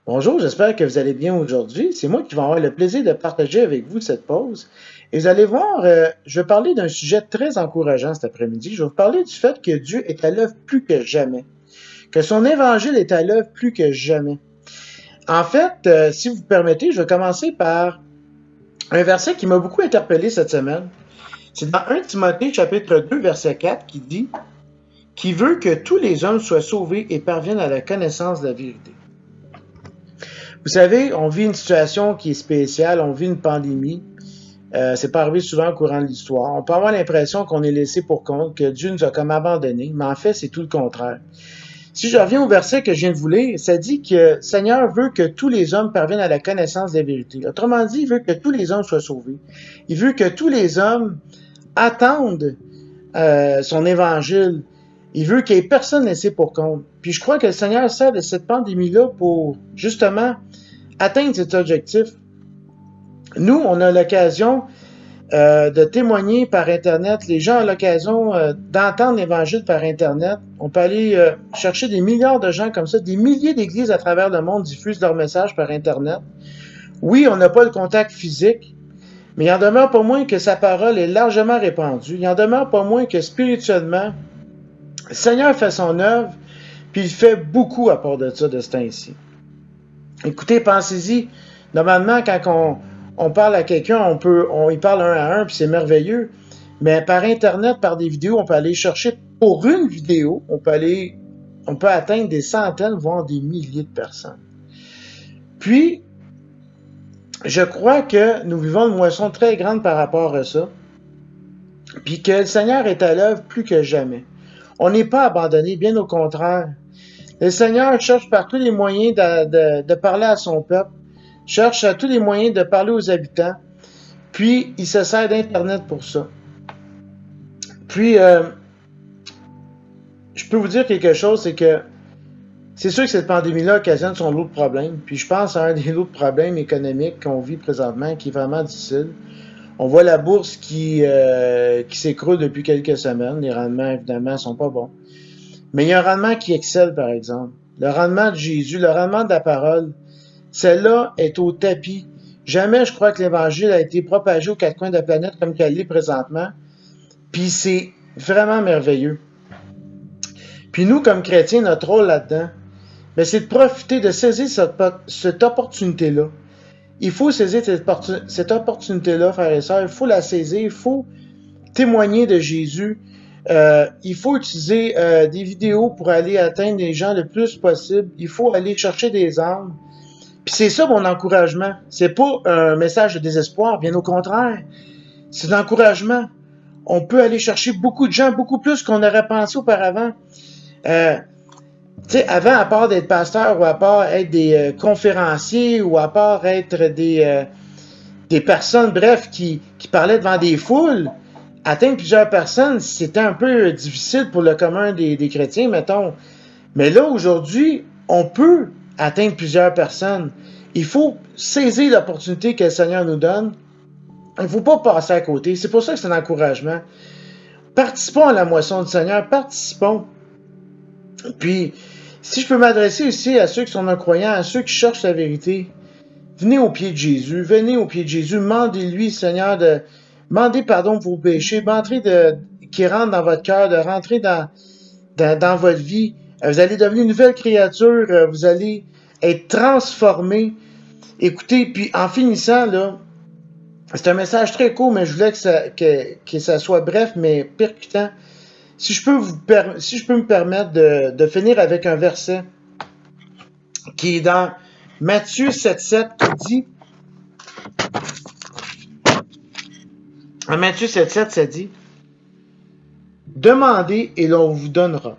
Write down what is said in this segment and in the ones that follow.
Bonjour, j'espère que vous allez bien aujourd'hui. C'est moi qui vais avoir le plaisir de partager avec vous cette pause. Et vous allez voir, je vais parler d'un sujet très encourageant cet après-midi. Je vais vous parler du fait que Dieu est à l'œuvre plus que jamais, que son évangile est à l'œuvre plus que jamais. En fait, si vous permettez, je vais commencer par un verset qui m'a beaucoup interpellé cette semaine. C'est dans 1 Timothée chapitre 2, verset 4 qui dit « Qui veut que tous les hommes soient sauvés et parviennent à la connaissance de la vérité. » Vous savez, on vit une situation qui est spéciale, on vit une pandémie. C'est pas arrivé souvent au courant de l'histoire. On peut avoir l'impression qu'on est laissé pour compte, que Dieu nous a comme abandonnés, mais en fait, c'est tout le contraire. Si je reviens au verset que je viens de vous lire, ça dit que le Seigneur veut que tous les hommes parviennent à la connaissance de la vérité. Autrement dit, il veut que tous les hommes soient sauvés. Il veut que tous les hommes attendent son évangile. Il veut qu'il n'y ait personne laissé pour compte. Puis je crois que le Seigneur sert de cette pandémie-là pour, justement, atteindre cet objectif. Nous, on a l'occasion de témoigner par Internet. Les gens ont l'occasion d'entendre l'Évangile par Internet. On peut aller chercher des milliards de gens comme ça. Des milliers d'églises à travers le monde diffusent leur message par Internet. Oui, on n'a pas le contact physique, mais il en demeure pas moins que sa parole est largement répandue. Il en demeure pas moins que spirituellement, le Seigneur fait son œuvre, puis il fait beaucoup à part de ça, de ce temps-ci. Écoutez, pensez-y. Normalement, quand on parle à quelqu'un, il parle un à un, puis c'est merveilleux. Mais par Internet, par des vidéos, on peut aller chercher pour une vidéo, on peut atteindre des centaines, voire des milliers de personnes. Puis, je crois que nous vivons une moisson très grande par rapport à ça, puis que le Seigneur est à l'œuvre plus que jamais. On n'est pas abandonné, bien au contraire. Le Seigneur cherche par tous les moyens de parler à son peuple, cherche à tous les moyens de parler aux habitants, puis il se sert d'Internet pour ça. Puis, je peux vous dire quelque chose, c'est que c'est sûr que cette pandémie-là occasionne son lot de problèmes, puis je pense à un des lots de problèmes économiques qu'on vit présentement, qui est vraiment difficile. On voit la bourse qui s'écroule depuis quelques semaines, les rendements, évidemment, sont pas bons. Mais il y a un rendement qui excelle, par exemple. Le rendement de Jésus, le rendement de la parole, celle-là est au tapis. Jamais je crois que l'Évangile a été propagé aux quatre coins de la planète comme qu'elle l'est présentement. Puis c'est vraiment merveilleux. Puis nous, comme chrétiens, notre rôle là-dedans, c'est de profiter, de saisir cette opportunité-là. Il faut saisir cette opportunité-là, frères et sœurs. Il faut la saisir. Il faut témoigner de Jésus. Il faut utiliser des vidéos pour aller atteindre les gens le plus possible. Il faut aller chercher des âmes. Puis c'est ça mon encouragement. C'est pas un message de désespoir, bien au contraire. C'est d'encouragement. On peut aller chercher beaucoup de gens, beaucoup plus qu'on aurait pensé auparavant. Tu sais, avant, à part d'être pasteur ou à part être des conférenciers ou à part être des personnes, bref, qui parlaient devant des foules, atteindre plusieurs personnes, c'était un peu difficile pour le commun des chrétiens, mettons. Mais là, aujourd'hui, on peut atteindre plusieurs personnes. Il faut saisir l'opportunité que le Seigneur nous donne. Il ne faut pas passer à côté. C'est pour ça que c'est un encouragement. Participons à la moisson du Seigneur. Participons. Puis, si je peux m'adresser aussi à ceux qui sont non-croyants, à ceux qui cherchent la vérité, venez au pied de Jésus. Venez au pied de Jésus. Demandez-lui, Seigneur, demandez pardon pour vos péchés. Qu'il rentre dans votre cœur, de rentrer dans votre vie. Vous allez devenir une nouvelle créature. Vous allez être transformé. Écoutez, puis en finissant, là, c'est un message très court, mais je voulais que ça soit bref, mais percutant. Si je peux me permettre de finir avec un verset qui est dans Matthieu 7,7 qui dit, en Matthieu 7,7, ça dit, « Demandez et l'on vous donnera.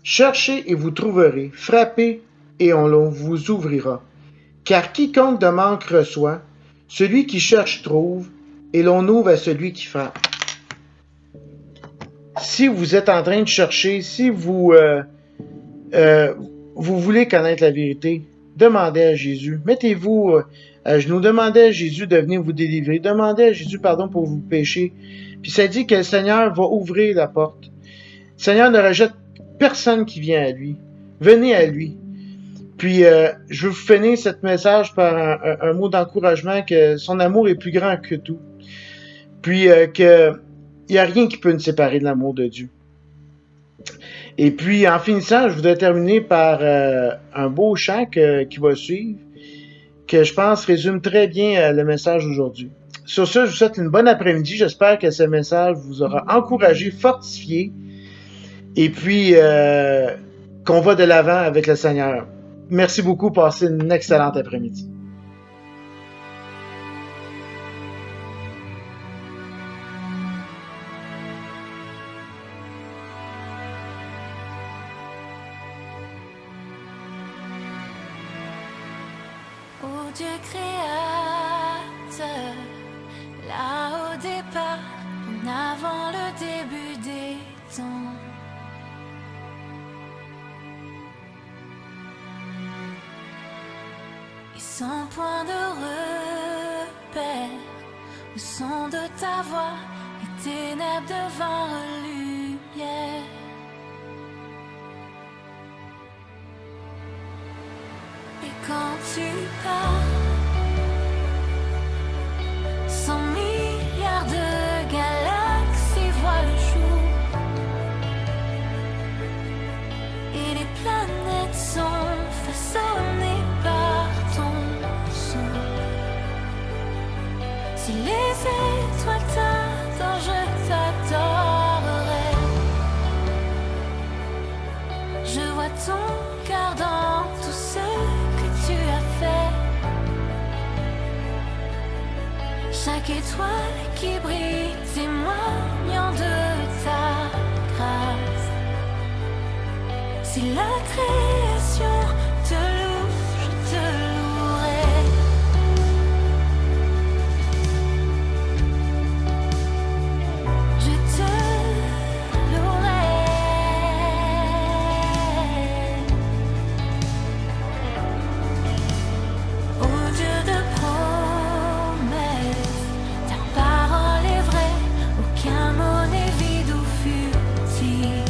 Cherchez et vous trouverez. Frappez et on vous ouvrira. Car quiconque demande reçoit. Celui qui cherche trouve. Et l'on ouvre à celui qui frappe. » Si vous êtes en train de chercher, si vous voulez connaître la vérité, demandez à Jésus. Mettez-vous à genoux. Demandez à Jésus de venir vous délivrer. Demandez à Jésus pardon pour vos péchés. Puis ça dit que le Seigneur va ouvrir la porte. Le Seigneur ne rejette personne qui vient à lui. Venez à lui. Puis, je veux vous finir ce message par un mot d'encouragement que son amour est plus grand que tout. Puis, que il n'y a rien qui peut nous séparer de l'amour de Dieu. Et puis, en finissant, je voudrais terminer par un beau chant qui va suivre, que je pense résume très bien le message d'aujourd'hui. Sur ce, je vous souhaite une bonne après-midi. J'espère que ce message vous aura encouragé, fortifié, et puis qu'on va de l'avant avec le Seigneur. Merci beaucoup. Passez une excellente après-midi. Ô Dieu créateur, là au départ, en avant le début des temps. Et sans point de repère, au son de ta voix, les ténèbres devinrent lumière. Et quand tu parles, 100 milliards de galaxies voient le jour. Et les planètes sont façonnées par ton son. Si les étoiles t'adorent, je t'adorerai. Je vois ton cœur dans tout ce que tu as fait. Chaque étoile qui brille témoignant de ta grâce. Si la création te loue, je te louerai. Je te louerai. Ô Dieu de promesses, ta parole est vraie, aucun mot n'est vide ou futile.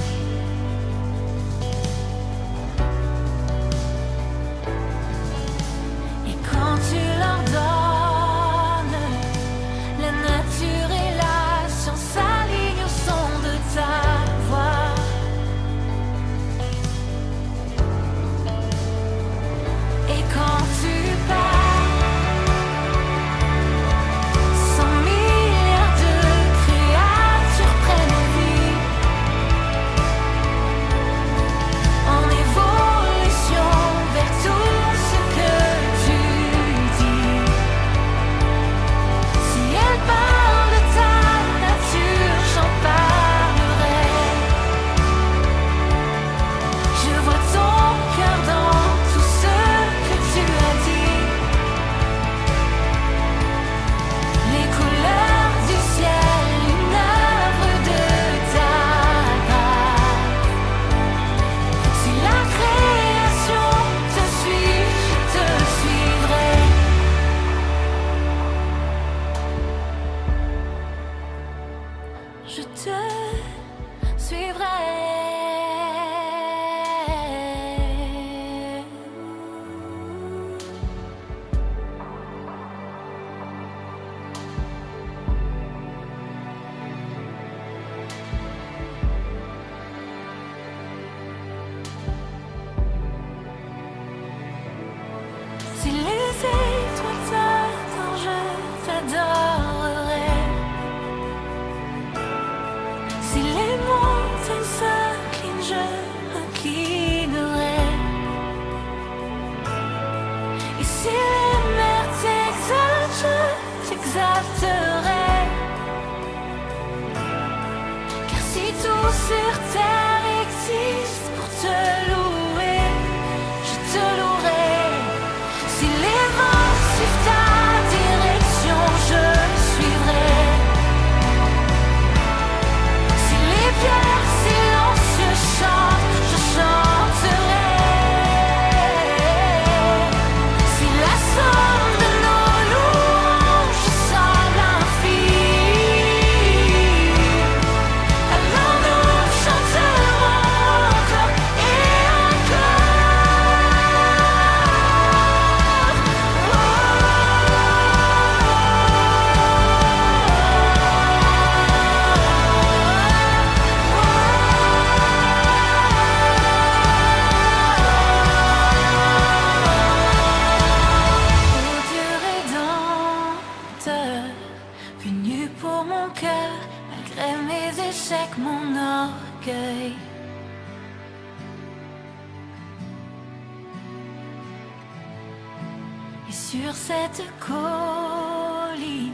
Et sur cette colline,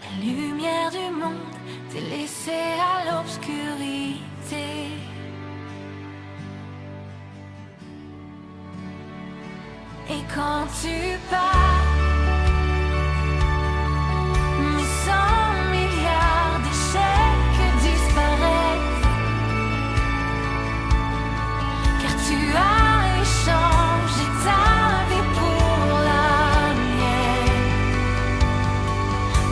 la lumière du monde t'est laissée à l'obscurité. Et quand tu pars, mes 100 milliards d'échecs disparaissent, car tu as échangé ta vie pour la mienne.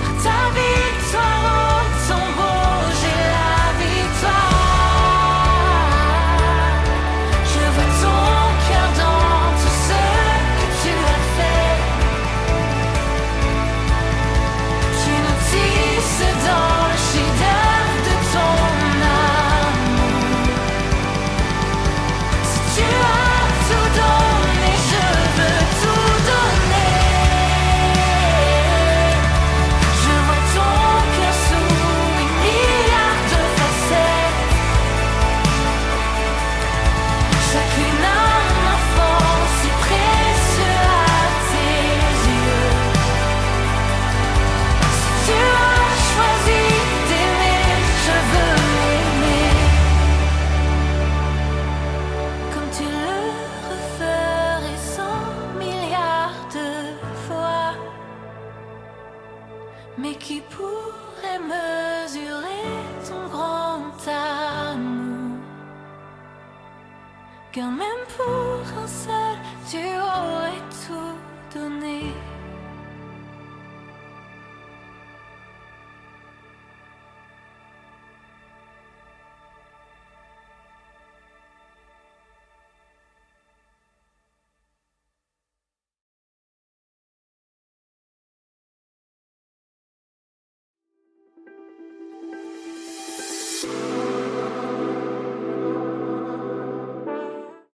Par ta victoire au tombeau, j'ai la victoire. Je vois ton cœur dans tout ce que tu as fait. Tu nous tisses dans le chef-d'œuvre de ton amour. Si tu as tout donné, je veux tout donner. Je vois ton cœur sous des milliards de facettes. Chacune un enfant si précieux à tes yeux. Si tu as choisi d'aimer, je veux l'aimer. Comme tu le referais 100 milliards de fois. Mais qui pourrait mesurer ton grand amour? Car même pour un seul, tu aurais tout donné.